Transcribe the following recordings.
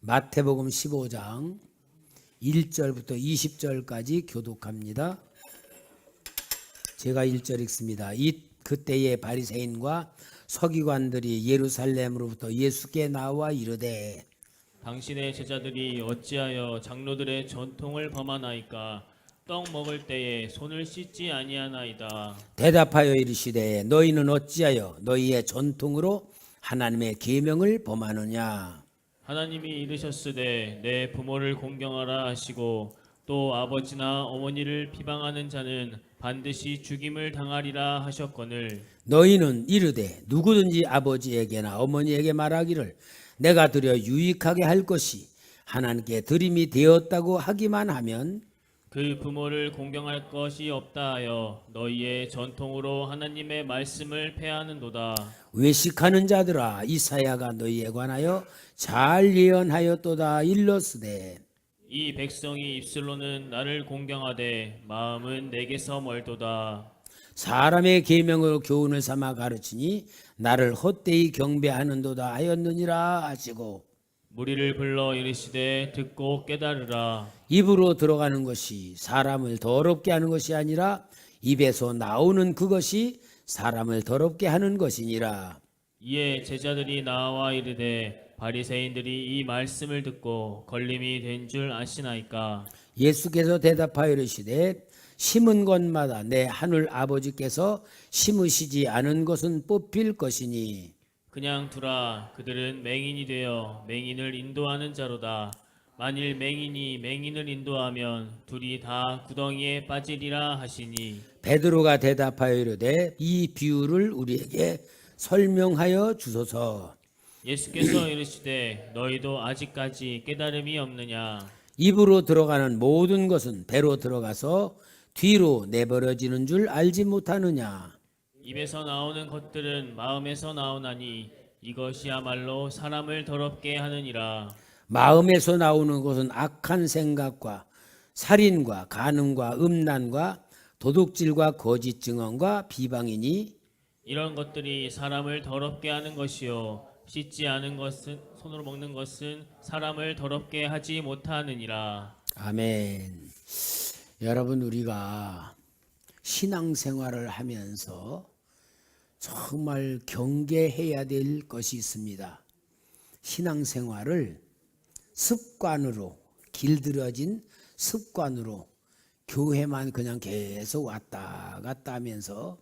마태복음 15장 1절부터 20절까지 교독합니다. 제가 1절 읽습니다. 그때에 바리새인과 서기관들이 예루살렘으로부터 예수께 나와 이르되 당신의 제자들이 어찌하여 장로들의 전통을 범하나이까? 떡 먹을 때에 손을 씻지 아니하나이다. 대답하여 이르시되 너희는 어찌하여 너희의 전통으로 하나님의 계명을 범하느냐? 하나님이 이르셨으되 내 부모를 공경하라 하시고 또 아버지나 어머니를 비방하는 자는 반드시 죽임을 당하리라 하셨거늘 너희는 이르되 누구든지 아버지에게나 어머니에게 말하기를 내가 드려 유익하게 할 것이 하나님께 드림이 되었다고 하기만 하면 그 부모를 공경할 것이 없다 하여 너희의 전통으로 하나님의 말씀을 폐하는도다. 외식하는 자들아 이사야가 너희에 관하여 잘 예언하였도다. 일러스되 이 백성이 입술로는 나를 공경하되 마음은 내게서 멀도다. 사람의 계명으로 교훈을 삼아 가르치니 나를 헛되이 경배하는도다 하였느니라 하시고 무리를 불러 이르시되 듣고 깨달으라. 입으로 들어가는 것이 사람을 더럽게 하는 것이 아니라 입에서 나오는 그것이 사람을 더럽게 하는 것이니라. 이에 제자들이 나와 이르되 바리새인들이 이 말씀을 듣고 걸림이 된 줄 아시나이까? 예수께서 대답하여 이르시되 심은 것마다 내 하늘 아버지께서 심으시지 않은 것은 뽑힐 것이니 그냥 두라. 그들은 맹인이 되어 맹인을 인도하는 자로다. 만일 맹인이 맹인을 인도하면 둘이 다 구덩이에 빠지리라 하시니 베드로가 대답하여 이르되 이 비유를 우리에게 설명하여 주소서. 예수께서 이르시되 너희도 아직까지 깨달음이 없느냐? 입으로 들어가는 모든 것은 배로 들어가서 뒤로 내버려지는 줄 알지 못하느냐? 입에서 나오는 것들은 마음에서 나오나니 이것이야말로 사람을 더럽게 하느니라. 마음에서 나오는 것은 악한 생각과 살인과 간음과 음란과 도둑질과 거짓 증언과 비방이니 이런 것들이 사람을 더럽게 하는 것이요 씻지 않은 것은 손으로 먹는 것은 사람을 더럽게 하지 못하느니라. 아멘. 여러분 우리가 신앙생활을 하면서 정말 경계해야 될 것이 있습니다. 신앙생활을 습관으로 길들여진 습관으로 교회만 그냥 계속 왔다 갔다 하면서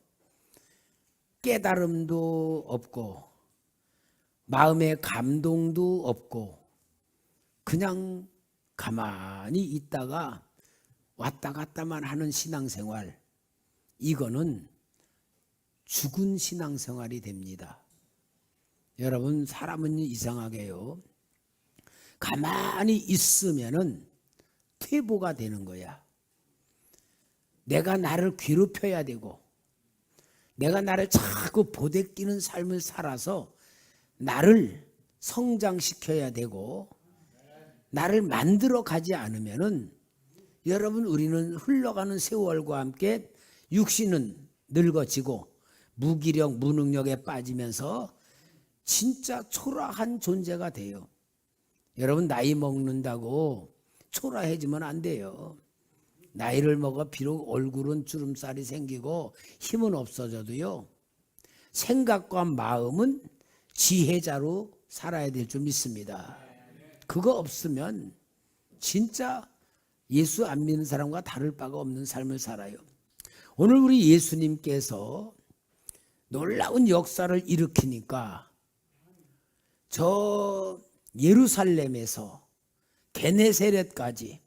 깨달음도 없고 마음의 감동도 없고 그냥 가만히 있다가 왔다 갔다만 하는 신앙생활, 이거는 죽은 신앙생활이 됩니다. 여러분 사람은 이상하게요, 가만히 있으면은 퇴보가 되는 거야. 내가 나를 괴롭혀야 되고 내가 나를 자꾸 보대끼는 삶을 살아서 나를 성장시켜야 되고 나를 만들어 가지 않으면은 여러분 우리는 흘러가는 세월과 함께 육신은 늙어지고 무기력 무능력에 빠지면서 진짜 초라한 존재가 돼요. 여러분 나이 먹는다고 초라해지면 안 돼요. 나이를 먹어 비록 얼굴은 주름살이 생기고 힘은 없어져도요, 생각과 마음은 지혜자로 살아야 될 줄 믿습니다. 그거 없으면 진짜 예수 안 믿는 사람과 다를 바가 없는 삶을 살아요. 오늘 우리 예수님께서 놀라운 역사를 일으키니까 저 예루살렘에서 게네사렛까지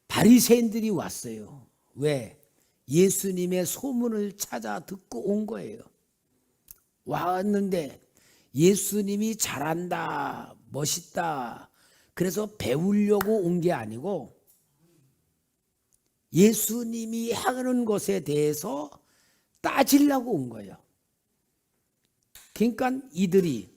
바리새인들이 왔어요. 왜? 예수님의 소문을 찾아 듣고 온 거예요. 왔는데 예수님이 잘한다, 멋있다, 그래서 배우려고 온 게 아니고 예수님이 하는 것에 대해서 따지려고 온 거예요. 그러니까 이들이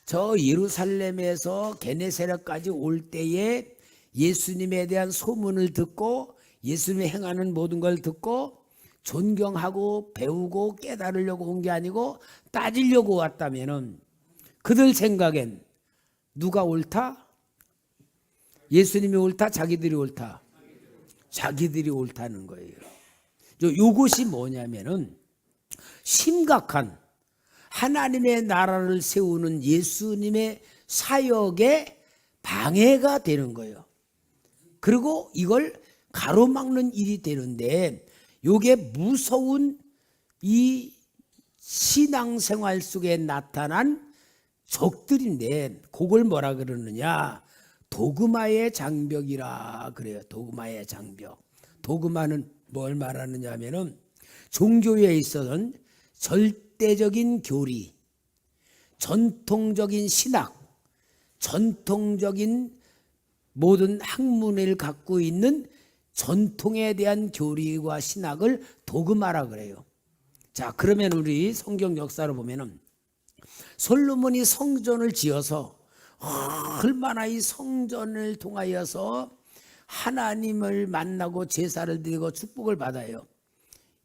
저 예루살렘에서 게네사렛까지 올 때에 예수님에 대한 소문을 듣고 예수님이 행하는 모든 걸 듣고 존경하고 배우고 깨달으려고 온 게 아니고 따지려고 왔다면은 그들 생각엔 누가 옳다? 예수님이 옳다? 자기들이 옳다? 자기들이 옳다는 거예요. 요것이 뭐냐면은 심각한 하나님의 나라를 세우는 예수님의 사역에 방해가 되는 거예요. 그리고 이걸 가로막는 일이 되는데, 요게 무서운 이 신앙생활 속에 나타난 적들인데, 그걸 뭐라 그러느냐? 도그마의 장벽이라 그래요. 도그마의 장벽. 도그마는 뭘 말하느냐 하면은 종교에 있어서는 절대적인 교리, 전통적인 신학, 전통적인 모든 학문을 갖고 있는 전통에 대한 교리와 신학을 도그마라 그래요. 자, 그러면 우리 성경 역사를 보면은 솔로몬이 성전을 지어서 얼마나 이 성전을 통하여서 하나님을 만나고 제사를 드리고 축복을 받아요.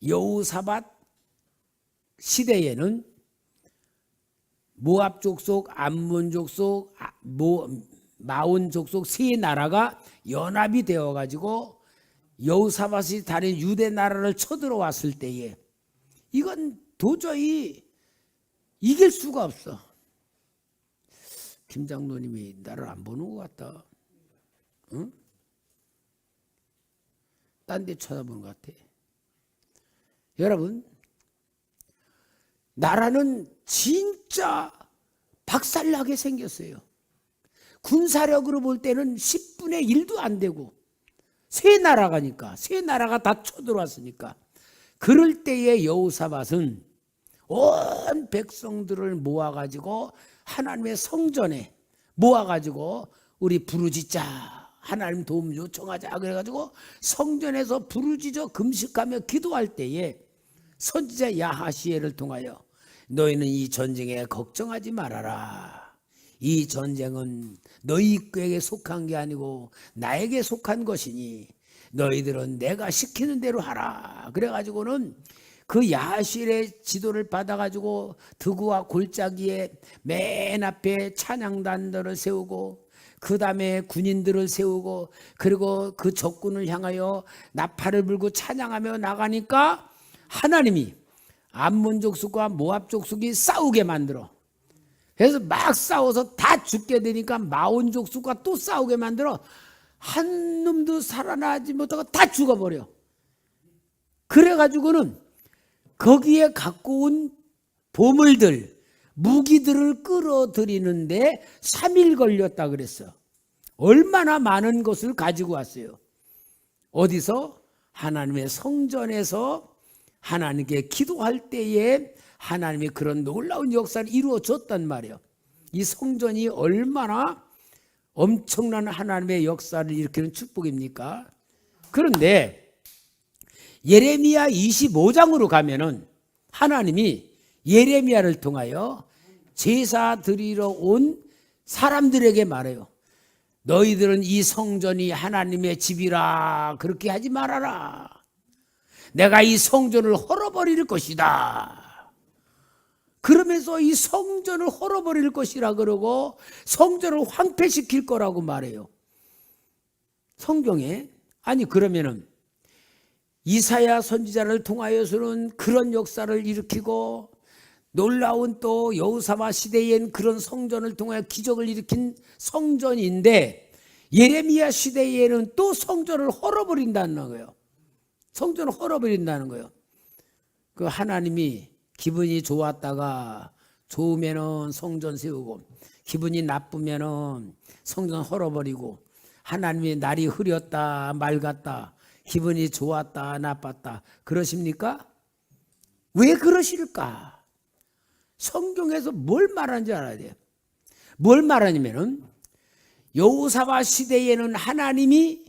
여호사밧 시대에는 모압 족속, 암몬 족속, 마온 족속 세 나라가 연합이 되어 가지고 여호사밧이 다른 유대 나라를 쳐들어왔을 때에 이건 도저히 이길 수가 없어. 김 장로님이 나를 안 보는 것 같다. 응? 딴 데 쳐다보는 것 같아. 여러분, 나라는 진짜 박살나게 생겼어요. 군사력으로 볼 때는 10분의 1도 안 되고, 세 나라가니까, 세 나라가 다 쳐들어왔으니까. 그럴 때에 여호사밧은 온 백성들을 모아가지고 하나님의 성전에 모아가지고 우리 부르짖자, 하나님 도움 요청하자 그래가지고 성전에서 부르짖어 금식하며 기도할 때에 선지자 야하시엘을 통하여 너희는 이 전쟁에 걱정하지 말아라. 이 전쟁은 너희에게 속한 게 아니고 나에게 속한 것이니 너희들은 내가 시키는 대로 하라. 그래가지고는 그 야하시엘의 지도를 받아가지고 드구와 골짜기에 맨 앞에 찬양단들을 세우고 그 다음에 군인들을 세우고 그리고 그 적군을 향하여 나팔을 불고 찬양하며 나가니까 하나님이 암몬 족속과 모압 족속이 싸우게 만들어. 그래서 막 싸워서 다 죽게 되니까 마온 족속과 또 싸우게 만들어. 한 놈도 살아나지 못하고 다 죽어버려. 그래가지고는 거기에 갖고 온 보물들, 무기들을 끌어들이는데 3일 걸렸다 그랬어. 얼마나 많은 것을 가지고 왔어요. 어디서? 하나님의 성전에서 하나님께 기도할 때에 하나님이 그런 놀라운 역사를 이루어 줬단 말이에요. 이 성전이 얼마나 엄청난 하나님의 역사를 일으키는 축복입니까? 그런데 예레미야 25장으로 가면은 하나님이 예레미야를 통하여 제사 드리러 온 사람들에게 말해요. 너희들은 이 성전이 하나님의 집이라 그렇게 하지 말아라. 내가 이 성전을 헐어버릴 것이다. 그러면서 이 성전을 헐어버릴 것이라 그러고 성전을 황폐시킬 거라고 말해요. 성경에. 아니 그러면은 이사야 선지자를 통하여서는 그런 역사를 일으키고 놀라운 또 여호사밧 시대엔 그런 성전을 통하여 기적을 일으킨 성전인데 예레미야 시대에는 또 성전을 헐어버린다는 거예요. 성전을 헐어버린다는 거예요. 그 하나님이 기분이 좋았다가 좋으면은 성전 세우고 기분이 나쁘면은 성전 헐어버리고 하나님이 날이 흐렸다 맑았다 기분이 좋았다 나빴다 그러십니까? 왜 그러실까? 성경에서 뭘 말하는지 알아야 돼요. 뭘 말하냐면은 여호사밧 시대에는 하나님이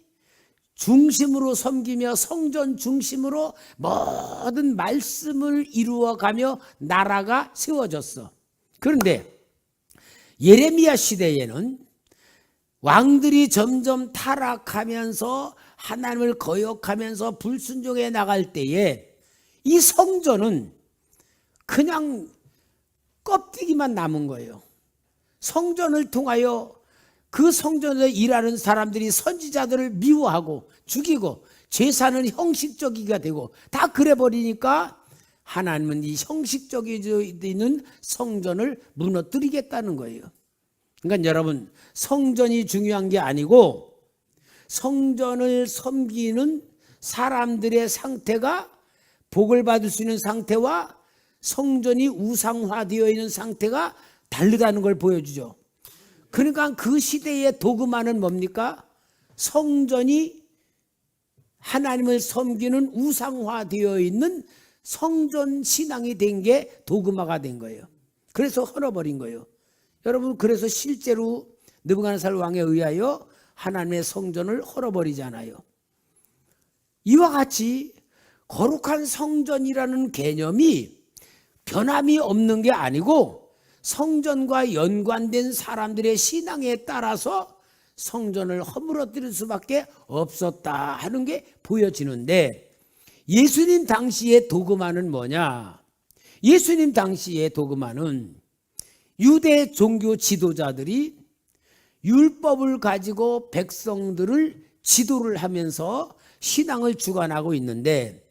중심으로 섬기며 성전 중심으로 모든 말씀을 이루어가며 나라가 세워졌어. 그런데 예레미야 시대에는 왕들이 점점 타락하면서 하나님을 거역하면서 불순종해 나갈 때에 이 성전은 그냥 껍데기만 남은 거예요. 성전을 통하여 그 성전에 일하는 사람들이 선지자들을 미워하고 죽이고 제사는 형식적이가 되고 다 그래 버리니까 하나님은 이 형식적인 성전을 무너뜨리겠다는 거예요. 그러니까 여러분, 성전이 중요한 게 아니고 성전을 섬기는 사람들의 상태가 복을 받을 수 있는 상태와 성전이 우상화되어 있는 상태가 다르다는 걸 보여주죠. 그러니까 그 시대의 도그마는 뭡니까? 성전이 하나님을 섬기는 우상화되어 있는 성전 신앙이 된 게 도그마가 된 거예요. 그래서 헐어버린 거예요. 여러분, 그래서 실제로 느부갓네살 왕에 의하여 하나님의 성전을 헐어버리잖아요. 이와 같이 거룩한 성전이라는 개념이 변함이 없는 게 아니고 성전과 연관된 사람들의 신앙에 따라서 성전을 허물어뜨릴 수밖에 없었다 하는 게 보여지는데, 예수님 당시의 도그마는 뭐냐? 예수님 당시의 도그마는 유대 종교 지도자들이 율법을 가지고 백성들을 지도를 하면서 신앙을 주관하고 있는데,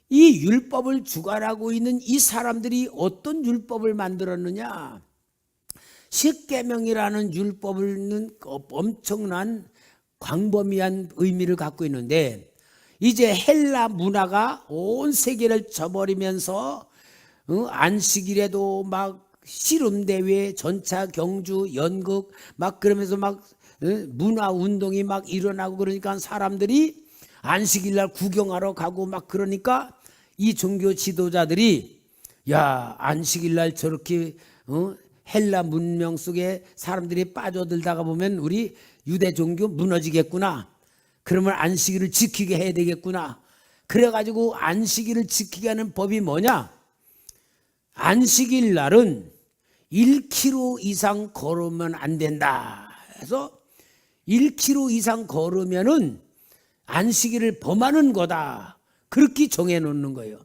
이 율법을 주관하고 있는 이 사람들이 어떤 율법을 만들었느냐? 십계명이라는 율법은 엄청난 광범위한 의미를 갖고 있는데, 이제 헬라 문화가 온 세계를 쳐버리면서 안식일에도 막 씨름대회, 전차 경주, 연극 막 그러면서 막 문화운동이 막 일어나고, 그러니까 사람들이 안식일날 구경하러 가고 막 그러니까 이 종교 지도자들이, 야, 안식일날 저렇게 헬라 문명 속에 사람들이 빠져들다가 보면 우리 유대 종교 무너지겠구나. 그러면 안식일을 지키게 해야 되겠구나. 그래가지고 안식일을 지키게 하는 법이 뭐냐? 안식일 날은 1km 이상 걸으면 안 된다. 그래서 1km 이상 걸으면은 안식일을 범하는 거다. 그렇게 정해놓는 거예요.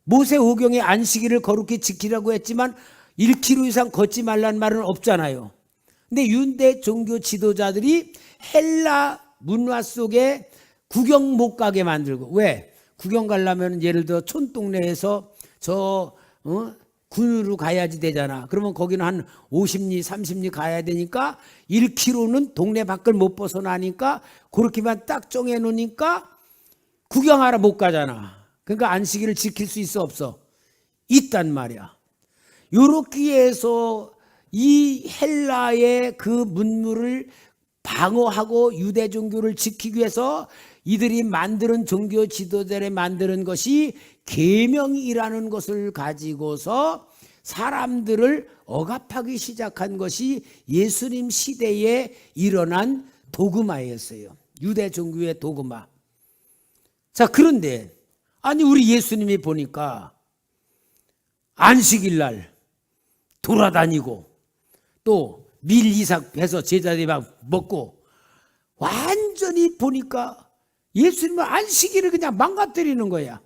모세오경에 안식일을 거룩히 지키라고 했지만 1km 이상 걷지 말란 말은 없잖아요. 근데 유대 종교 지도자들이 헬라 문화 속에 구경 못 가게 만들고, 왜? 구경 가려면 예를 들어 촌동네에서 저 군으로 가야지 되잖아. 그러면 거기는 한 50리 30리 가야 되니까 1km는 동네 밖을 못 벗어나니까 그렇게만 딱 정해 놓으니까 구경하러 못 가잖아. 그러니까 안식일을 지킬 수 있어 없어? 있단 말이야. 요렇게 해서 이 헬라의 그 문물을 방어하고 유대 종교를 지키기 위해서 이들이 만드는 종교 지도자들이 만드는 것이 계명이라는 것을 가지고서 사람들을 억압하기 시작한 것이 예수님 시대에 일어난 도그마였어요. 유대 종교의 도그마. 자, 그런데 아니 우리 예수님이 보니까 안식일 날 돌아다니고 또 밀 이삭 해서 제자들이 막 먹고, 완전히 보니까 예수님은 안식일을 그냥 망가뜨리는 거야.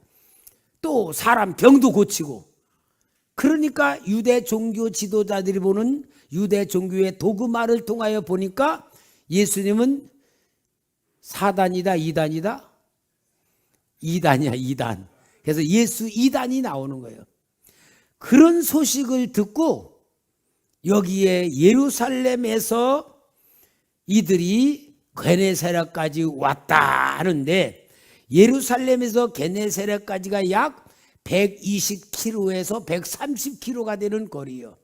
또 사람 병도 고치고. 그러니까 유대 종교 지도자들이 보는 유대 종교의 도그마를 통하여 보니까 예수님은 사단이다, 이단이다? 이단이야, 이단. 그래서 예수 이단이 나오는 거예요. 그런 소식을 듣고 여기에 예루살렘에서 이들이 게네사렛까지 왔다 하는데, 예루살렘에서 게네사렛까지가 약 120km에서 130km가 되는 거리요.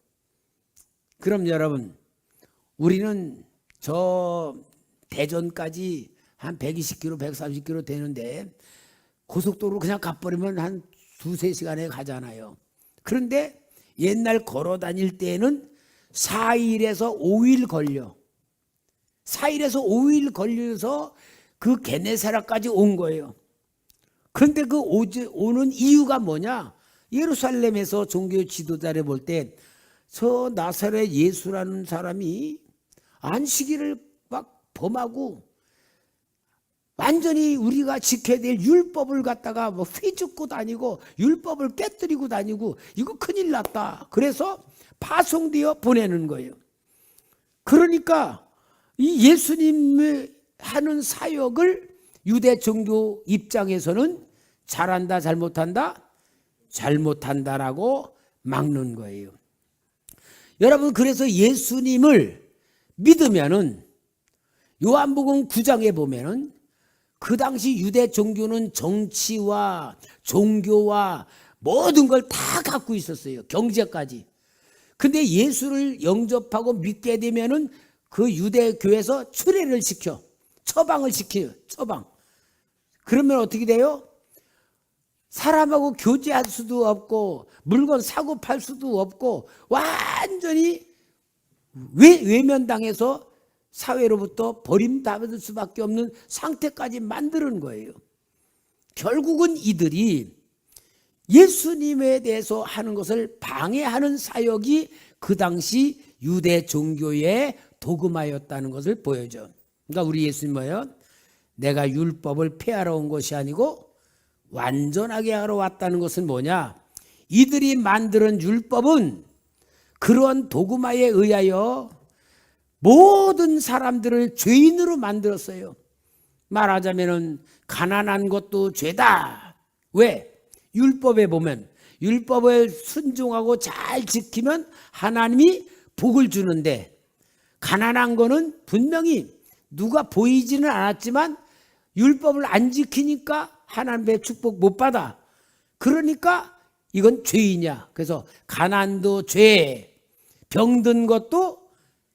그럼 여러분, 우리는 저 대전까지 한 120km, 130km 되는데 고속도로 그냥 가버리면 한 2-3시간에 가잖아요. 그런데 옛날 걸어 다닐 때는 4일에서 5일 걸려. 4일에서 5일 걸려서 그 게네사렛까지 온 거예요. 그런데 그 오는 이유가 뭐냐? 예루살렘에서 종교 지도자를 볼 때 저 나사렛 예수라는 사람이 안식일을 막 범하고 완전히 우리가 지켜야 될 율법을 갖다가 뭐 휘젓고 다니고 율법을 깨뜨리고 다니고 이거 큰일 났다. 그래서 파송되어 보내는 거예요. 그러니까 이 예수님의 하는 사역을 유대 종교 입장에서는 잘한다, 잘못한다? 잘못한다라고 막는 거예요. 여러분, 그래서 예수님을 믿으면은 요한복음 9장에 보면은 그 당시 유대 종교는 정치와 종교와 모든 걸 다 갖고 있었어요. 경제까지. 근데 예수를 영접하고 믿게 되면은 그 유대 교회에서 추례를 시켜. 처방을 시켜요. 처방. 그러면 어떻게 돼요? 사람하고 교제할 수도 없고 물건 사고 팔 수도 없고 완전히 외면당해서 사회로부터 버림받을 수밖에 없는 상태까지 만드는 거예요. 결국은 이들이 예수님에 대해서 하는 것을 방해하는 사역이 그 당시 유대 종교의 도그마였다는 것을 보여줘. 그러니까 우리 예수님 뭐예요? 내가 율법을 폐하러 온 것이 아니고 완전하게 하러 왔다는 것은 뭐냐? 이들이 만드는 율법은 그런 도그마에 의하여 모든 사람들을 죄인으로 만들었어요. 말하자면 가난한 것도 죄다. 왜? 율법에 보면 율법을 순종하고 잘 지키면 하나님이 복을 주는데, 가난한 거는 분명히 누가 보이지는 않았지만 율법을 안 지키니까 하나님의 축복 못 받아. 그러니까 이건 죄이냐. 그래서 가난도 죄, 병든 것도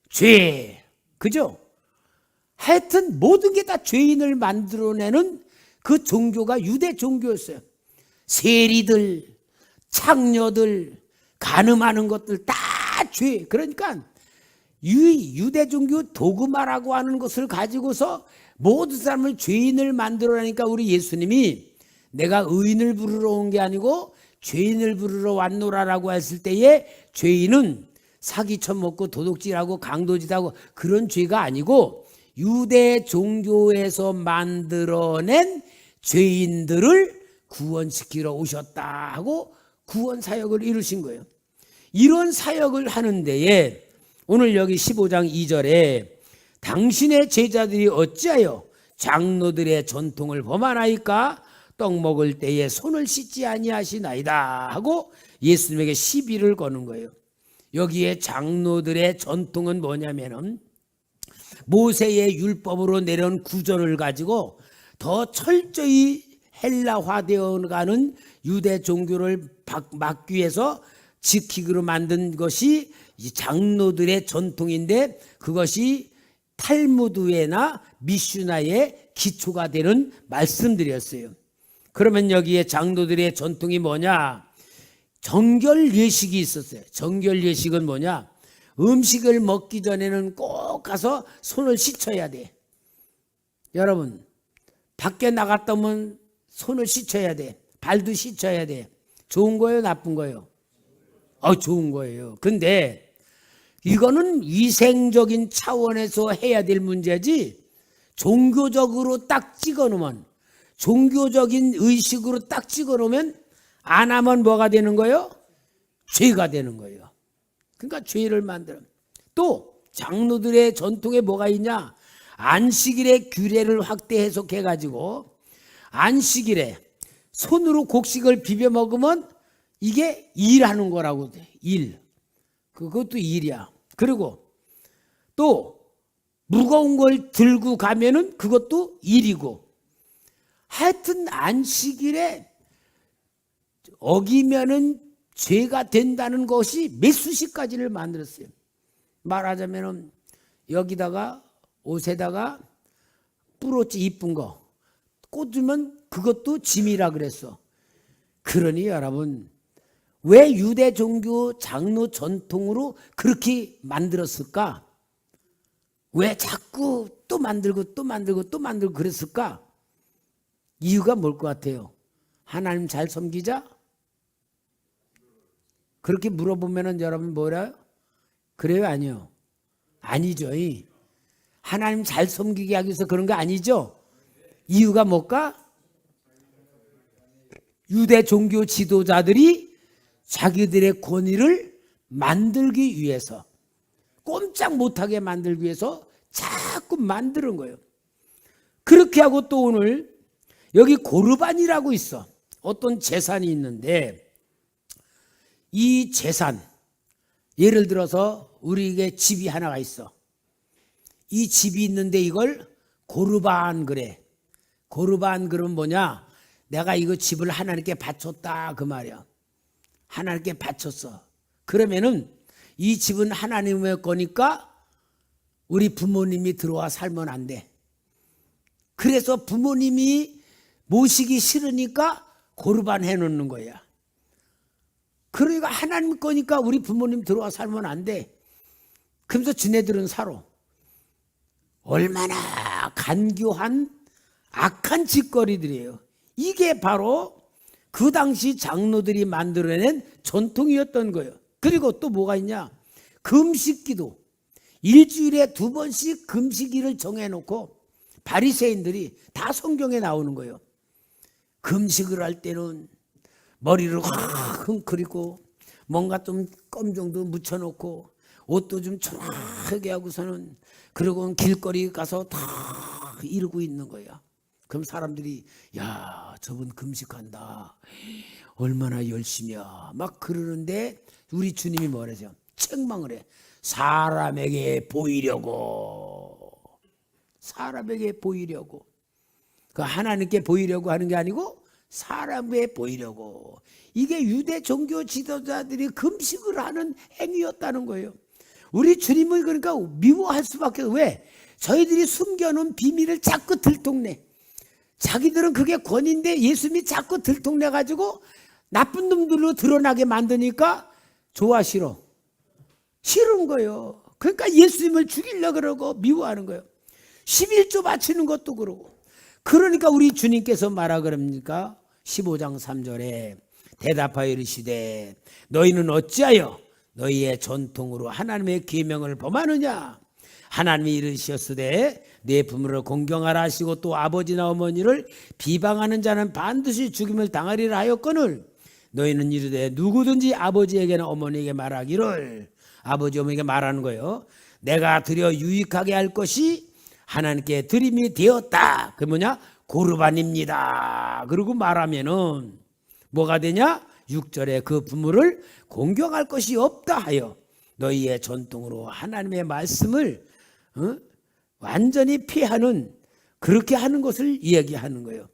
죄. 그죠? 하여튼 모든 게 다 죄인을 만들어내는 그 종교가 유대 종교였어요. 세리들, 창녀들, 간음하는 것들 다 죄. 그러니까 유대 종교 도그마라고 하는 것을 가지고서 모든 사람을 죄인을 만들어내니까 우리 예수님이 내가 의인을 부르러 온 게 아니고 죄인을 부르러 왔노라라고 했을 때에 죄인은 사기 쳐먹고 도둑질하고 강도짓하고 그런 죄가 아니고 유대 종교에서 만들어낸 죄인들을 구원시키러 오셨다 하고 구원 사역을 이루신 거예요. 이런 사역을 하는 데에 오늘 여기 15장 2절에 당신의 제자들이 어찌하여 장로들의 전통을 범하나이까? 떡 먹을 때에 손을 씻지 아니하시나이다 하고 예수님에게 시비를 거는 거예요. 여기에 장로들의 전통은 뭐냐면은 모세의 율법으로 내려온 구절을 가지고 더 철저히 헬라화되어 가는 유대 종교를 막기 위해서 지키기로 만든 것이 장로들의 전통인데, 그것이 탈무드에나 미슈나의 기초가 되는 말씀들이었어요. 그러면 여기에 장로들의 전통이 뭐냐? 정결 예식이 있었어요. 정결 예식은 뭐냐? 음식을 먹기 전에는 꼭 가서 손을 씻어야 돼. 여러분, 밖에 나갔다 오면 손을 씻어야 돼. 발도 씻어야 돼. 좋은 거예요, 나쁜 거예요? 좋은 거예요. 근데 이거는 위생적인 차원에서 해야 될 문제지, 종교적으로 딱 찍어놓으면, 종교적인 의식으로 딱 찍어놓으면 안 하면 뭐가 되는 거예요? 죄가 되는 거예요. 그러니까 죄를 만들어. 또 장로들의 전통에 뭐가 있냐? 안식일의 규례를 확대 해석해가지고 안식일에 손으로 곡식을 비벼 먹으면 이게 일하는 거라고 돼. 일. 그것도 일이야. 그리고 또 무거운 걸 들고 가면은 그것도 일이고, 하여튼 안식일에 어기면은 죄가 된다는 것이 몇 수십 가지를 만들었어요. 말하자면은 여기다가 옷에다가 뿌로치 이쁜 거 꽂으면 그것도 짐이라 그랬어. 그러니 여러분, 왜 유대 종교 장로 전통으로 그렇게 만들었을까? 왜 자꾸 또 만들고 또 만들고 또 만들고 그랬을까? 이유가 뭘 것 같아요? 하나님 잘 섬기자? 그렇게 물어보면은 여러분 뭐래요? 그래요, 아니요? 아니죠. 하나님 잘 섬기게 하기 위해서 그런 거 아니죠? 이유가 뭘까? 유대 종교 지도자들이 자기들의 권위를 만들기 위해서, 꼼짝 못하게 만들기 위해서 자꾸 만드는 거예요. 그렇게 하고 또 오늘 여기 고르반이라고 있어. 어떤 재산이 있는데 이 재산, 예를 들어서 우리에게 집이 하나가 있어. 이 집이 있는데 이걸 고르반 그래. 고르반 그러면 뭐냐? 내가 이거 집을 하나님께 바쳤다 그 말이야. 하나님께 바쳤어. 그러면은 이 집은 하나님의 거니까 우리 부모님이 들어와 살면 안 돼. 그래서 부모님이 모시기 싫으니까 고르반 해놓는 거야. 그러니까 하나님 거니까 우리 부모님 들어와 살면 안 돼. 그러면서 지네들은 살아. 얼마나 간교한 악한 짓거리들이에요. 이게 바로 그 당시 장로들이 만들어낸 전통이었던 거예요. 그리고 또 뭐가 있냐? 금식기도. 일주일에 2번씩 금식일을 정해놓고 바리새인들이 다 성경에 나오는 거예요. 금식을 할 때는 머리를 확 흥크리고 뭔가 좀 껌 정도 묻혀놓고 옷도 좀 초라하게 하고서는 그러고 길거리 가서 다 이러고 있는 거야. 그럼 사람들이 야 저분 금식한다. 얼마나 열심히야. 막 그러는데 우리 주님이 뭐라죠? 책망을 해. 사람에게 보이려고. 사람에게 보이려고. 그 하나님께 보이려고 하는 게 아니고 사람에 보이려고. 이게 유대 종교 지도자들이 금식을 하는 행위였다는 거예요. 우리 주님은 그러니까 미워할 수밖에 없어요. 왜? 저희들이 숨겨놓은 비밀을 자꾸 들통내. 자기들은 그게 권위인데 예수님이 자꾸 들통내가지고 나쁜 놈들로 드러나게 만드니까 좋아 싫어. 싫은 거예요. 그러니까 예수님을 죽이려고 그러고 미워하는 거예요. 11조 바치는 것도 그러고. 그러니까 우리 주님께서 말하 그럽니까? 15장 3절에 대답하여 이르시되 너희는 어찌하여 너희의 전통으로 하나님의 계명을 범하느냐? 하나님이 이르셨으되 내 부모를 공경하라 하시고 또 아버지나 어머니를 비방하는 자는 반드시 죽임을 당하리라 하였거늘 너희는 이르되 누구든지 아버지에게나 어머니에게 말하기를, 아버지 어머니에게 말하는 거예요. 내가 드려 유익하게 할 것이 하나님께 드림이 되었다. 그 뭐냐? 고르반입니다. 그러고 말하면은 뭐가 되냐? 6절에 그 부모를 공경할 것이 없다 하여 너희의 전통으로 하나님의 말씀을 완전히 피하는, 그렇게 하는 것을 이야기하는 거예요.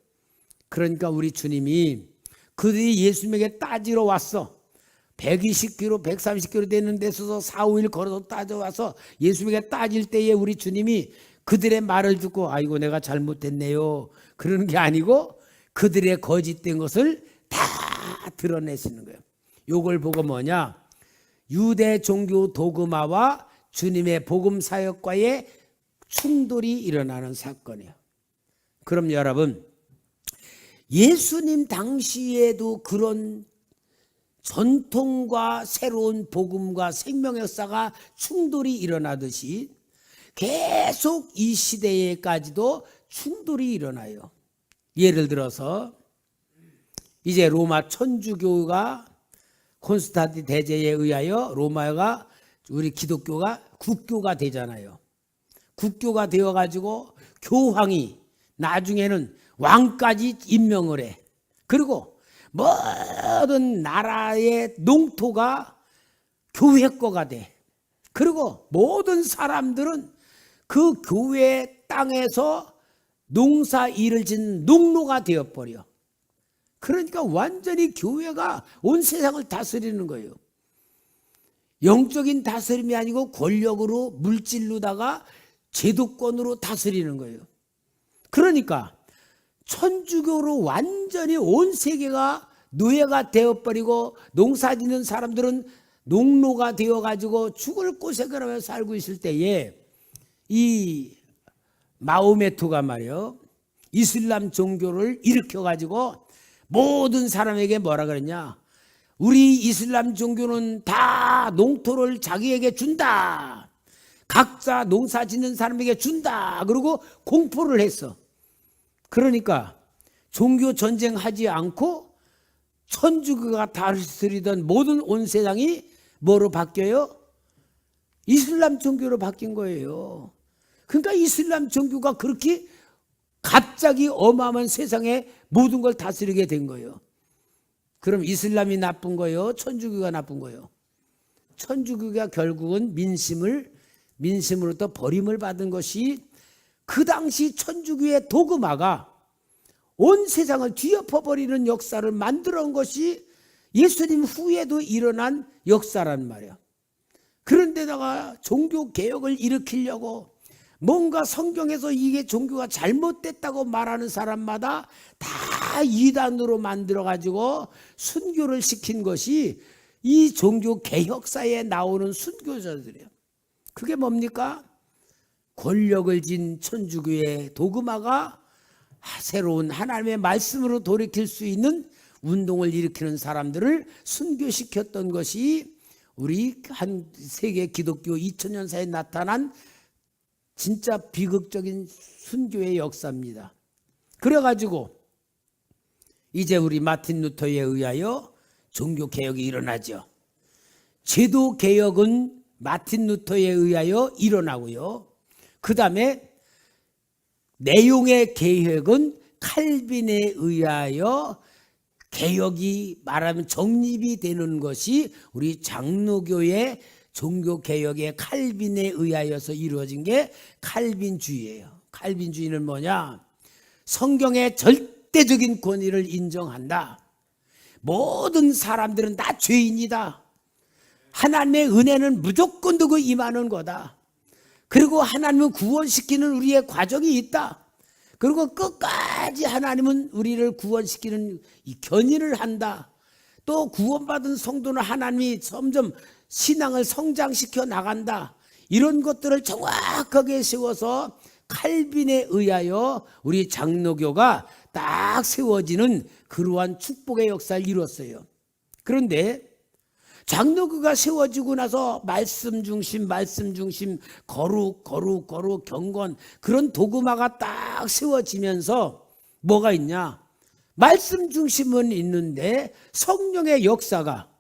그러니까 우리 주님이 그들이 예수님에게 따지러 왔어. 120km, 130km 되는 데서 4, 5일 걸어서 따져와서 예수님에게 따질 때에 우리 주님이 그들의 말을 듣고 아이고 내가 잘못했네요 그러는 게 아니고 그들의 거짓된 것을 다 드러내시는 거예요. 요걸 보고 뭐냐? 유대 종교 도그마와 주님의 복음 사역과의 충돌이 일어나는 사건이에요. 그럼 여러분, 예수님 당시에도 그런 전통과 새로운 복음과 생명 역사가 충돌이 일어나듯이 계속 이 시대에까지도 충돌이 일어나요. 예를 들어서 이제 로마 천주교가 콘스탄틴 대제에 의하여 로마가 우리 기독교가 국교가 되잖아요. 국교가 되어가지고 교황이 나중에는 왕까지 임명을 해. 그리고 모든 나라의 농토가 교회 거가 돼. 그리고 모든 사람들은 그 교회 땅에서 농사 일을 짓는 농노가 되어버려. 그러니까 완전히 교회가 온 세상을 다스리는 거예요. 영적인 다스림이 아니고 권력으로 물질로다가 제도권으로 다스리는 거예요. 그러니까 천주교로 완전히 온 세계가 노예가 되어버리고 농사 짓는 사람들은 농노가 되어가지고 죽을 고생을 하며 살고 있을 때에 이 마호메트가 말이요 이슬람 종교를 일으켜가지고 모든 사람에게 뭐라 그랬냐? 우리 이슬람 종교는 다 농토를 자기에게 준다. 각자 농사 짓는 사람에게 준다. 그리고 공포를 했어. 그러니까 종교 전쟁하지 않고 천주교가 다스리던 모든 온 세상이 뭐로 바뀌어요? 이슬람 종교로 바뀐 거예요. 그러니까 이슬람 종교가 그렇게 갑자기 어마어마한 세상에 모든 걸 다스리게 된 거예요. 그럼 이슬람이 나쁜 거예요? 천주교가 나쁜 거예요? 천주교가 결국은 민심으로부터 버림을 받은 것이 그 당시 천주교의 도그마가 온 세상을 뒤엎어버리는 역사를 만들어온 것이 예수님 후에도 일어난 역사란 말이야. 그런데다가 종교개혁을 일으키려고 뭔가 성경에서 이게 종교가 잘못됐다고 말하는 사람마다 다 이단으로 만들어가지고 순교를 시킨 것이 이 종교개혁사에 나오는 순교자들이에요. 그게 뭡니까? 권력을 쥔 천주교의 도그마가 새로운 하나님의 말씀으로 돌이킬 수 있는 운동을 일으키는 사람들을 순교시켰던 것이 우리 한 세계 기독교 2000년 사이에 나타난 진짜 비극적인 순교의 역사입니다. 그래가지고 이제 우리 마틴 루터에 의하여 종교개혁이 일어나죠. 제도개혁은 마틴 루터에 의하여 일어나고요. 그 다음에 내용의 개혁은 칼빈에 의하여 개혁이 말하면 정립이 되는 것이 우리 장로교의 종교개혁의 칼빈에 의하여서 이루어진 게 칼빈주의예요. 칼빈주의는 뭐냐? 성경의 절대적인 권위를 인정한다. 모든 사람들은 다 죄인이다. 하나님의 은혜는 무조건 두고 임하는 거다. 그리고 하나님은 구원시키는 우리의 과정이 있다. 그리고 끝까지 하나님은 우리를 구원시키는 이 견인을 한다. 또 구원받은 성도는 하나님이 점점 신앙을 성장시켜 나간다. 이런 것들을 정확하게 세워서 칼빈에 의하여 우리 장로교가 딱 세워지는 그러한 축복의 역사를 이뤘어요. 그런데 장로교가 세워지고 나서 말씀 중심 거룩 경건 그런 도그마가 딱 세워지면서 뭐가 있냐? 말씀 중심은 있는데 성령의 역사가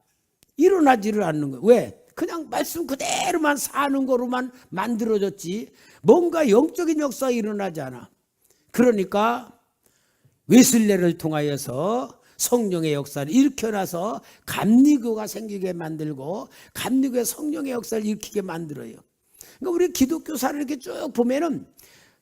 일어나지를 않는 거예요. 왜? 그냥 말씀 그대로만 사는 거로만 만들어졌지 뭔가 영적인 역사가 일어나지 않아. 그러니까 웨슬레를 통하여서 성령의 역사를 일으켜놔서 감리교가 생기게 만들고 감리교의 성령의 역사를 일으키게 만들어요. 그러니까 우리 기독교사를 이렇게 쭉 보면은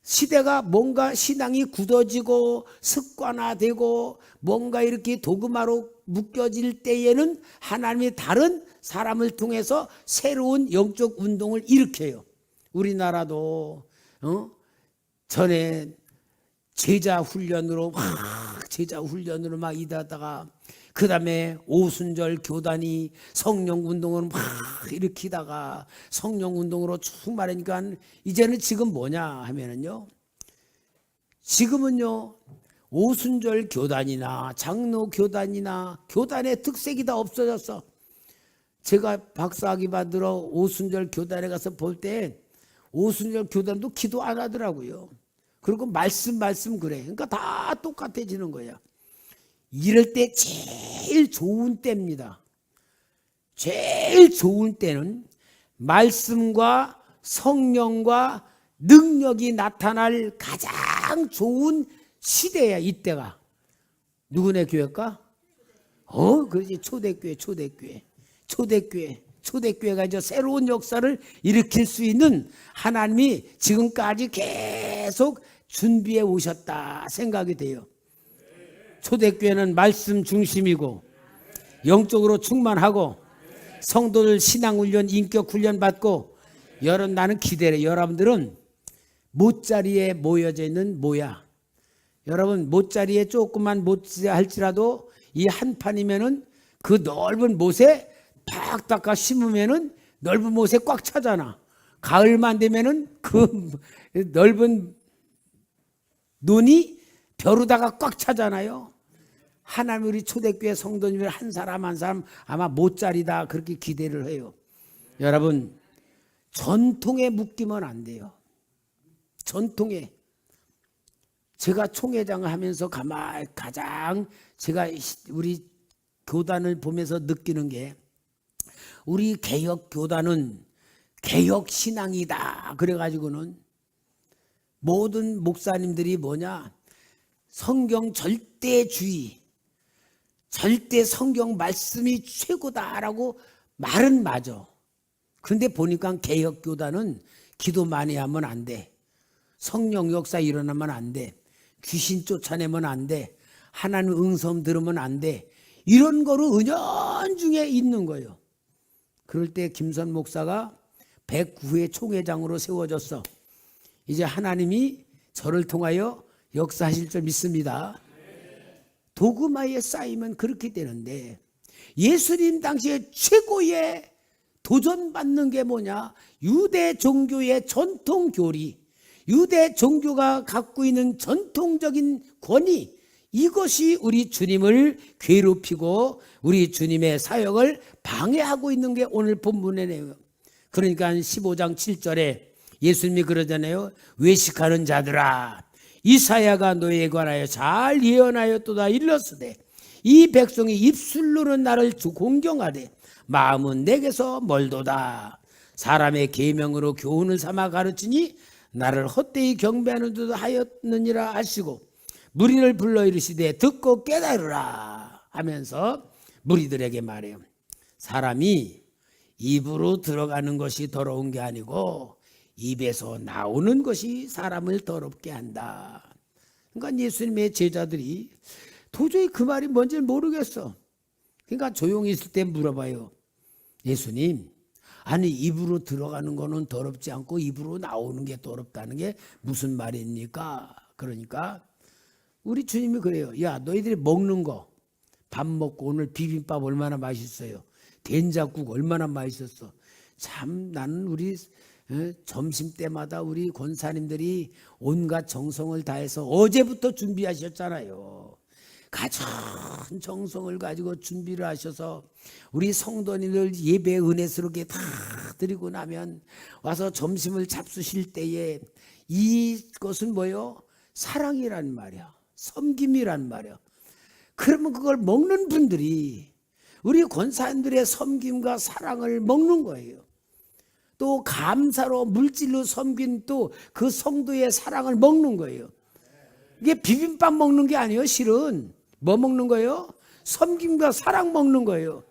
시대가 뭔가 신앙이 굳어지고 습관화되고 뭔가 이렇게 도그마로 묶여질 때에는 하나님이 다른 사람을 통해서 새로운 영적 운동을 일으켜요. 우리나라도 전에 제자 훈련으로 막 이다다가 그 다음에 오순절 교단이 성령 운동을 막 일으키다가 성령 운동으로 충만하니까 이제는 지금 뭐냐 하면은요. 지금은요. 오순절 교단이나 장로 교단이나 교단의 특색이 다 없어졌어. 제가 박사학위 받으러 오순절 교단에 가서 볼 때 오순절 교단도 기도 안 하더라고요. 그리고 말씀 그래. 그러니까 다 똑같아지는 거야. 이럴 때 제일 좋은 때입니다. 제일 좋은 때는 말씀과 성령과 능력이 나타날 가장 좋은 시대야. 이때가. 누구네 교회일까? 그렇지. 초대교회가 이제 새로운 역사를 일으킬 수 있는 하나님이 지금까지 계속 준비해 오셨다 생각이 돼요. 초대교회는 말씀 중심이고 영적으로 충만하고 성도들 신앙훈련 인격훈련 받고 나는 기대래. 여러분들은 못자리에 모여져 있는 모야. 여러분 못자리에 조금만 못자 할지라도 이 한 판이면은 그 넓은 못에 팍 닦아 심으면은 넓은 못에 꽉 차잖아. 가을만 되면은 그 넓은 논이 벼루다가 꽉 차잖아요. 하나님 우리 초대교회 성도님들 한 사람 아마 못자리다 그렇게 기대를 해요. 여러분 전통에 묶이면 안 돼요. 전통에. 제가 총회장을 하면서 가장 제가 우리 교단을 보면서 느끼는 게 우리 개혁교단은 개혁신앙이다 그래가지고는 모든 목사님들이 뭐냐, 성경 절대주의, 절대 성경 말씀이 최고다라고 말은 맞아. 그런데 보니까 개혁교단은 기도 많이 하면 안 돼, 성령 역사 일어나면 안 돼, 귀신 쫓아내면 안 돼, 하나님 응성 들으면 안 돼, 이런 거로 은연중에 있는 거예요. 그럴 때 김선 목사가 109회 총회장으로 세워졌어. 이제 하나님이 저를 통하여 역사하실 줄 믿습니다. 도그마에 쌓이면 그렇게 되는데, 예수님 당시에 최고의 도전받는 게 뭐냐, 유대 종교의 전통 교리, 유대 종교가 갖고 있는 전통적인 권위, 이것이 우리 주님을 괴롭히고 우리 주님의 사역을 방해하고 있는 게 오늘 본문의 내용. 그러니까 15장 7절에 예수님이 그러잖아요. 외식하는 자들아, 이사야가 너희에 관하여 잘 예언하였도다 일렀으되 이 백성이 입술로는 나를 공경하되 마음은 내게서 멀도다. 사람의 계명으로 교훈을 삼아 가르치니 나를 헛되이 경배하는 듯 하였느니라 하시고 무리를 불러 이르시되 듣고 깨달으라 하면서 무리들에게 말해요. 사람이 입으로 들어가는 것이 더러운 게 아니고 입에서 나오는 것이 사람을 더럽게 한다. 그러니까 예수님의 제자들이 도저히 그 말이 뭔지 모르겠어. 그러니까 조용히 있을 때 물어봐요. 예수님, 아니 입으로 들어가는 거는 더럽지 않고 입으로 나오는 게 더럽다는 게 무슨 말입니까? 그러니까 우리 주님이 그래요. 야, 너희들이 먹는 거, 밥 먹고 오늘 비빔밥 얼마나 맛있어요. 된장국 얼마나 맛있었어. 참 나는 우리 점심 때마다 우리 권사님들이 온갖 정성을 다해서 어제부터 준비하셨잖아요. 가진 정성을 가지고 준비를 하셔서 우리 성도님들 예배 은혜스럽게 다 드리고 나면 와서 점심을 잡수실 때에 이것은 뭐요? 사랑이란 말이야. 섬김이란 말이야. 그러면 그걸 먹는 분들이 우리 권사님들의 섬김과 사랑을 먹는 거예요. 또 감사로 물질로 섬긴 또 그 성도의 사랑을 먹는 거예요. 이게 비빔밥 먹는 게 아니에요. 실은 뭐 먹는 거예요? 섬김과 사랑 먹는 거예요.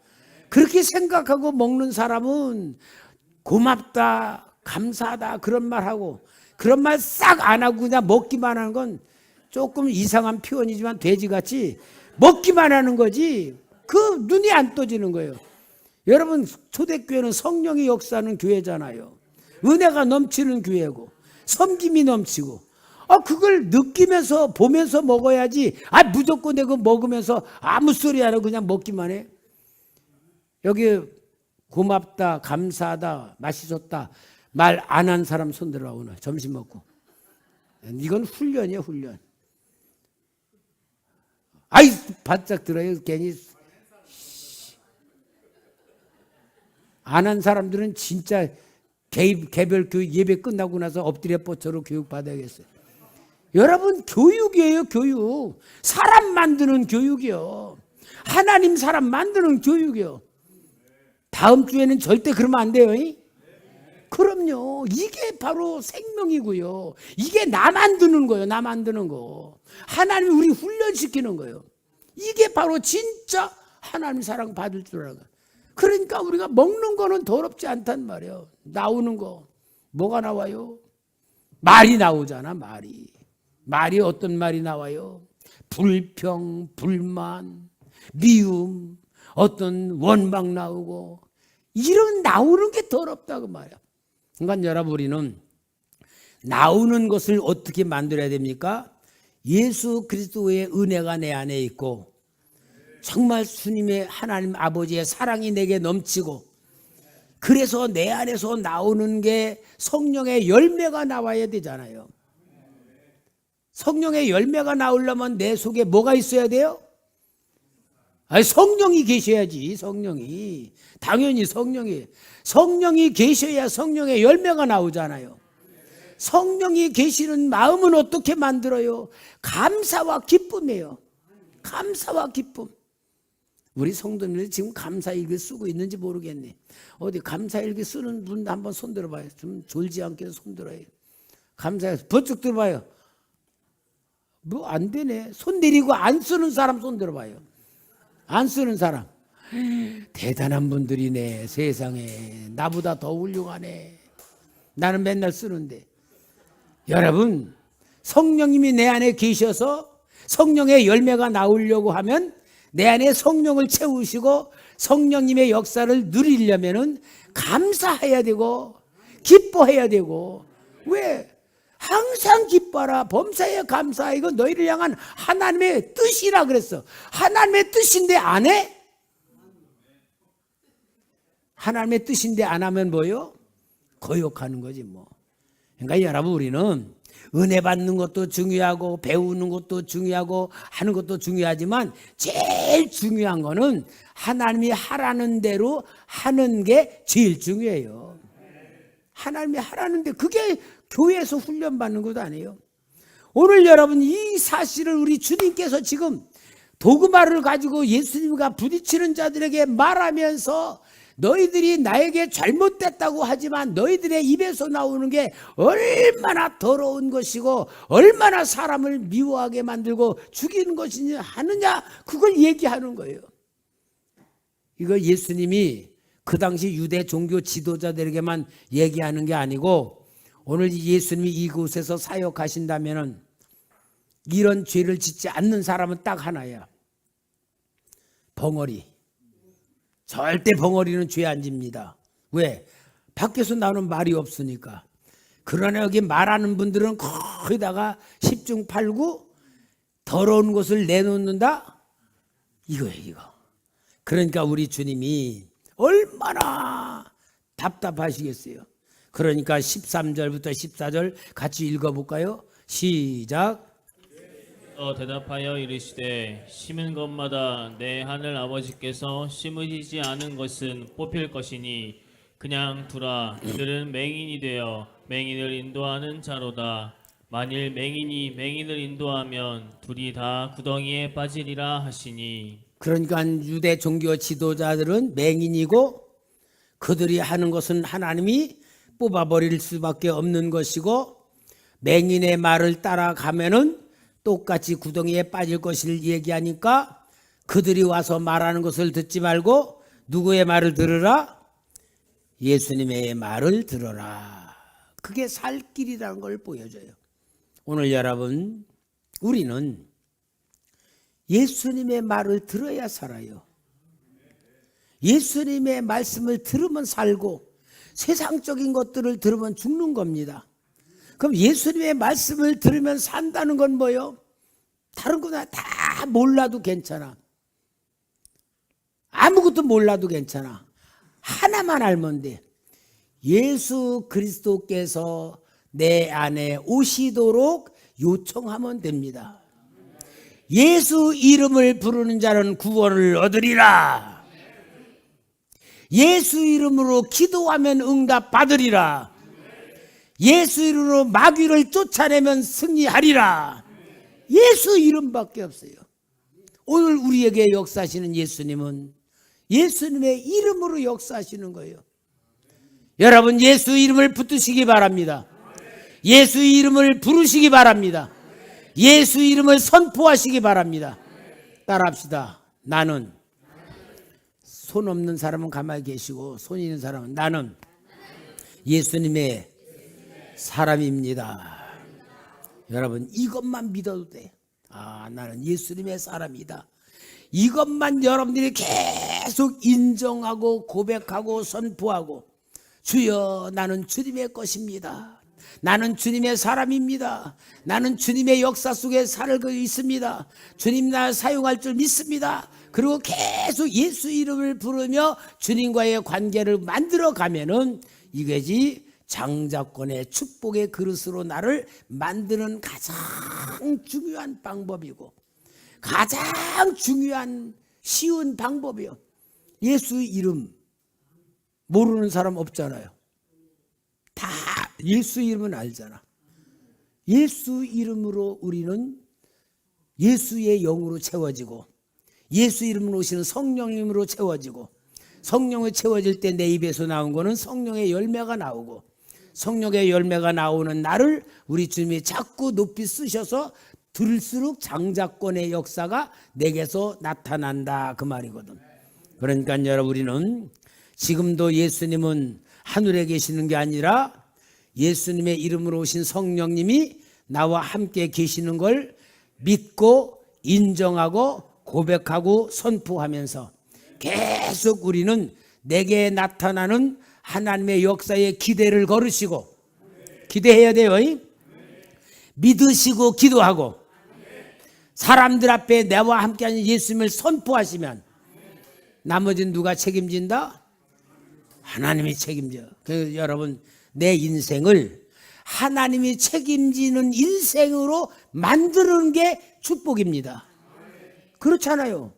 그렇게 생각하고 먹는 사람은 고맙다, 감사하다 그런 말하고, 그런 말 싹 안 하고 그냥 먹기만 하는 건 조금 이상한 표현이지만 돼지같이 먹기만 하는 거지 그 눈이 안 떠지는 거예요. 여러분, 초대교회는 성령이 역사하는 교회잖아요. 은혜가 넘치는 교회고 섬김이 넘치고, 그걸 느끼면서 보면서 먹어야지. 무조건 내가 먹으면서 아무 소리 안 하고 그냥 먹기만 해. 여기 고맙다, 감사하다, 맛있었다 말 안 한 사람 손 들어라. 오늘 점심 먹고. 이건 훈련이에요, 훈련. 바짝 들어요. 괜히 안 한 사람들은 진짜 개별 교육 예배 끝나고 나서 엎드려 뻗쳐로 교육 받아야겠어요. 여러분, 교육이에요, 교육. 사람 만드는 교육이요. 하나님 사람 만드는 교육이요. 다음 주에는 절대 그러면 안 돼요. 그럼요. 이게 바로 생명이고요. 이게 나 만드는 거예요. 나 만드는 거. 하나님이 우리 훈련시키는 거예요. 이게 바로 진짜 하나님 사랑 받을 줄 알아요. 그러니까 우리가 먹는 거는 더럽지 않단 말이에요. 나오는 거 뭐가 나와요? 말이 나오잖아. 말이 어떤 말이 나와요? 불평, 불만, 미움, 어떤 원망 나오고, 이런 나오는 게 더럽다고 말이야. 그러니까 여러분, 우리는 나오는 것을 어떻게 만들어야 됩니까? 예수 그리스도의 은혜가 내 안에 있고 정말 주님의 하나님 아버지의 사랑이 내게 넘치고, 그래서 내 안에서 나오는 게 성령의 열매가 나와야 되잖아요. 성령의 열매가 나오려면 내 속에 뭐가 있어야 돼요? 성령이 계셔야지. 성령이, 당연히 성령이 계셔야 성령의 열매가 나오잖아요. 성령이 계시는 마음은 어떻게 만들어요? 감사와 기쁨이에요. 감사와 기쁨. 우리 성도님들 지금 감사일기 쓰고 있는지 모르겠네. 어디 감사일기 쓰는 분 한번 손 들어봐요. 좀 졸지 않게 손 들어요. 감사해서 번쩍 들어봐요. 뭐 안 되네. 손 내리고 안 쓰는 사람 손 들어봐요. 안 쓰는 사람. 대단한 분들이네. 세상에. 나보다 더 훌륭하네. 나는 맨날 쓰는데. 여러분, 성령님이 내 안에 계셔서 성령의 열매가 나오려고 하면 내 안에 성령을 채우시고 성령님의 역사를 누리려면은 감사해야 되고 기뻐해야 되고. 왜? 항상 기뻐하라. 범사에 감사하. 이거 너희를 향한 하나님의 뜻이라 그랬어. 하나님의 뜻인데 안 해? 하나님의 뜻인데 안 하면 뭐요? 거역하는 거지 뭐. 그러니까 여러분, 우리는 은혜 받는 것도 중요하고 배우는 것도 중요하고 하는 것도 중요하지만 제일 중요한 거는 하나님이 하라는 대로 하는 게 제일 중요해요. 하나님이 하라는데 그게 교회에서 훈련받는 것도 아니에요. 오늘 여러분, 이 사실을 우리 주님께서 지금 도구말을 가지고 예수님과 부딪히는 자들에게 말하면서 너희들이 나에게 잘못됐다고 하지만 너희들의 입에서 나오는 게 얼마나 더러운 것이고 얼마나 사람을 미워하게 만들고 죽이는 것이냐 하느냐, 그걸 얘기하는 거예요. 이거 예수님이 그 당시 유대 종교 지도자들에게만 얘기하는 게 아니고 오늘 예수님이 이곳에서 사역하신다면은 이런 죄를 짓지 않는 사람은 딱 하나야. 벙어리. 절대 벙어리는 죄 안 집니다. 왜? 밖에서 나오는 말이 없으니까. 그러나 여기 말하는 분들은 거기다가 10중 8구 더러운 것을 내놓는다? 이거예요, 이거. 그러니까 우리 주님이 얼마나 답답하시겠어요. 그러니까 13절부터 14절 같이 읽어볼까요? 시작. 대답하여 이르시되 심은 것마다 내 하늘 아버지께서 심으시지 않은 것은 뽑힐 것이니 그냥 두라. 그들은 맹인이 되어 맹인을 인도하는 자로다. 만일 맹인이 맹인을 인도하면 둘이 다 구덩이에 빠지리라 하시니. 그러니까 유대 종교 지도자들은 맹인이고 그들이 하는 것은 하나님이 뽑아버릴 수밖에 없는 것이고 맹인의 말을 따라가면은 똑같이 구덩이에 빠질 것을 얘기하니까 그들이 와서 말하는 것을 듣지 말고 누구의 말을 들으라? 예수님의 말을 들어라. 그게 살 길이라는 걸 보여줘요. 오늘 여러분, 우리는 예수님의 말을 들어야 살아요. 예수님의 말씀을 들으면 살고 세상적인 것들을 들으면 죽는 겁니다. 그럼 예수님의 말씀을 들으면 산다는 건 뭐예요? 다른 거나 다 몰라도 괜찮아. 아무것도 몰라도 괜찮아. 하나만 알면 돼. 예수 그리스도께서 내 안에 오시도록 요청하면 됩니다. 예수 이름을 부르는 자는 구원을 얻으리라. 예수 이름으로 기도하면 응답 받으리라. 예수 이름으로 마귀를 쫓아내면 승리하리라. 예수 이름밖에 없어요. 오늘 우리에게 역사하시는 예수님은 예수님의 이름으로 역사하시는 거예요. 여러분, 예수 이름을 붙드시기 바랍니다. 예수 이름을 부르시기 바랍니다. 예수 이름을 선포하시기 바랍니다. 따라합시다. 나는, 손 없는 사람은 가만히 계시고 손 있는 사람은 나는 예수님의 사람입니다. 여러분, 이것만 믿어도 돼. 나는 예수님의 사람이다. 이것만 여러분들이 계속 인정하고 고백하고 선포하고, 주여 나는 주님의 것입니다. 나는 주님의 사람입니다. 나는 주님의 역사 속에 살고 있습니다. 주님 날 사용할 줄 믿습니다. 그리고 계속 예수 이름을 부르며 주님과의 관계를 만들어 가면은 이것이 장자권의 축복의 그릇으로 나를 만드는 가장 중요한 방법이고 가장 중요한 쉬운 방법이요. 예수 이름 모르는 사람 없잖아요. 다 예수 이름은 알잖아. 예수 이름으로 우리는 예수의 영으로 채워지고 예수 이름으로 오시는 성령님으로 채워지고, 성령이 채워질 때 내 입에서 나온 거는 성령의 열매가 나오고, 성령의 열매가 나오는 나를 우리 주님이 자꾸 높이 쓰셔서 들을수록 장자권의 역사가 내게서 나타난다, 그 말이거든. 그러니까 여러분, 우리는 지금도 예수님은 하늘에 계시는 게 아니라 예수님의 이름으로 오신 성령님이 나와 함께 계시는 걸 믿고 인정하고 고백하고 선포하면서 계속 우리는 내게 나타나는 하나님의 역사에 기대를 걸으시고, 기대해야 돼요. 믿으시고 기도하고 사람들 앞에 나와 함께하는 예수님을 선포하시면 나머지는 누가 책임진다? 하나님이 책임져. 그래서 여러분, 내 인생을 하나님이 책임지는 인생으로 만드는 게 축복입니다. 그렇잖아요.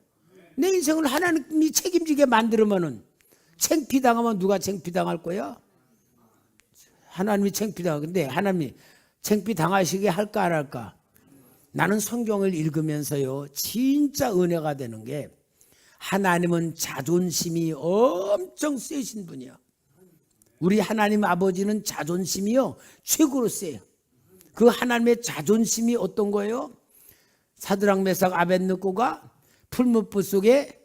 내 인생을 하나님이 책임지게 만들면은 창피당하면 누가 창피당할 거야? 하나님이 창피당할 건데, 하나님이 창피당하시게 할까 안 할까? 나는 성경을 읽으면서요, 진짜 은혜가 되는 게, 하나님은 자존심이 엄청 세신 분이야. 우리 하나님 아버지는 자존심이요 최고로 세요. 그 하나님의 자존심이 어떤 거예요? 사드락 메삭 아벳느고가 풀무불 속에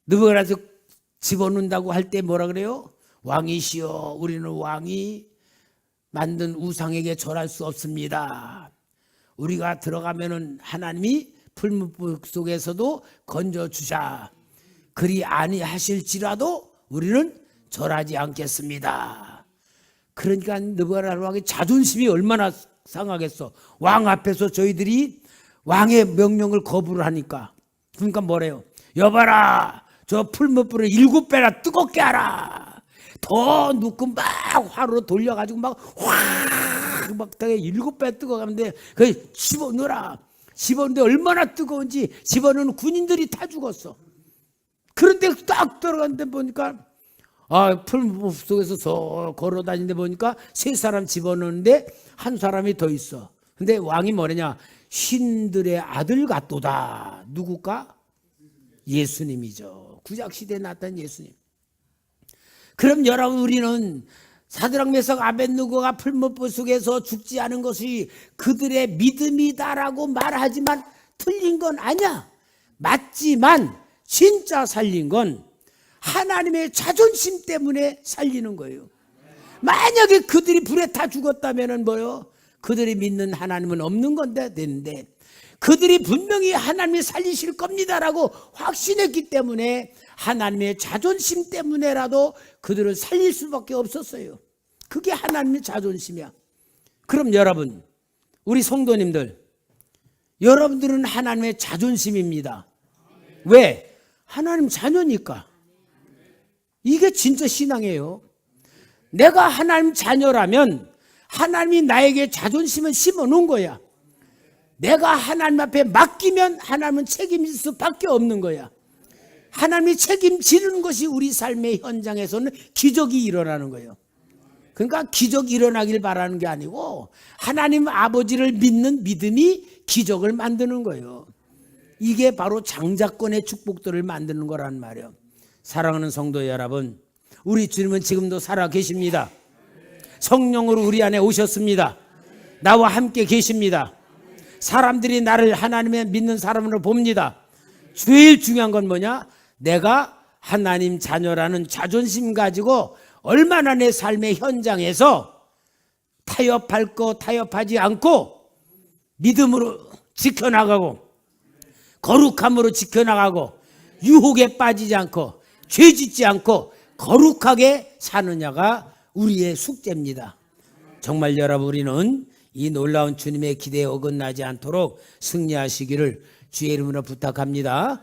느부갓네살을 집어넣는다고 할 때 뭐라 그래요? 왕이시여, 우리는 왕이 만든 우상에게 절할 수 없습니다. 우리가 들어가면은 하나님이 풀무불 속에서도 건져 주자. 그리 아니하실지라도 우리는 절하지 않겠습니다. 그러니까 느부갓네살 왕의 자존심이 얼마나 상하겠어. 왕 앞에서 저희들이 왕의 명령을 거부를 하니까. 그러니까 뭐래요? 여봐라, 저 풀무불을 7배나 뜨겁게 하라. 더 넣고 막 화로 돌려가지고 막 확 막 7배 뜨거워가는데 그 집어넣어라. 집어넣는데 얼마나 뜨거운지 집어넣는 군인들이 다 죽었어. 그런데 딱 들어갔는데 보니까 풀무불 속에서 걸어 다니는데 보니까 3사람 집어넣는데 한 사람이 더 있어. 근데 왕이 뭐냐냐? 신들의 아들 같도다. 누굴까? 예수님이죠. 구약시대에 나타난 예수님. 그럼 여러분, 우리는 사드락 메삭 아벳느고가 풀무불 속에서 죽지 않은 것이 그들의 믿음이다라고 말하지만 틀린 건 아니야. 맞지만 진짜 살린 건 하나님의 자존심 때문에 살리는 거예요. 만약에 그들이 불에 타 죽었다면 뭐요? 그들이 믿는 하나님은 없는 건데 되는데, 그들이 분명히 하나님이 살리실 겁니다라고 확신했기 때문에 하나님의 자존심 때문에라도 그들을 살릴 수밖에 없었어요. 그게 하나님의 자존심이야. 그럼 여러분, 우리 성도님들, 여러분들은 하나님의 자존심입니다. 왜? 하나님 자녀니까. 이게 진짜 신앙이에요. 내가 하나님 자녀라면 하나님이 나에게 자존심을 심어 놓은 거야. 내가 하나님 앞에 맡기면 하나님은 책임질 수밖에 없는 거야. 하나님이 책임지는 것이 우리 삶의 현장에서는 기적이 일어나는 거예요. 그러니까 기적이 일어나길 바라는 게 아니고 하나님 아버지를 믿는 믿음이 기적을 만드는 거예요. 이게 바로 장자권의 축복들을 만드는 거란 말이에요. 사랑하는 성도 여러분, 우리 주님은 지금도 살아 계십니다. 성령으로 우리 안에 오셨습니다. 나와 함께 계십니다. 사람들이 나를 하나님의 믿는 사람으로 봅니다. 제일 중요한 건 뭐냐? 내가 하나님 자녀라는 자존심 가지고 얼마나 내 삶의 현장에서 타협할 거 타협하지 않고 믿음으로 지켜나가고 거룩함으로 지켜나가고 유혹에 빠지지 않고 죄 짓지 않고 거룩하게 사느냐가 우리의 숙제입니다. 정말 여러분, 우리는 이 놀라운 주님의 기대에 어긋나지 않도록 승리하시기를 주의 이름으로 부탁합니다.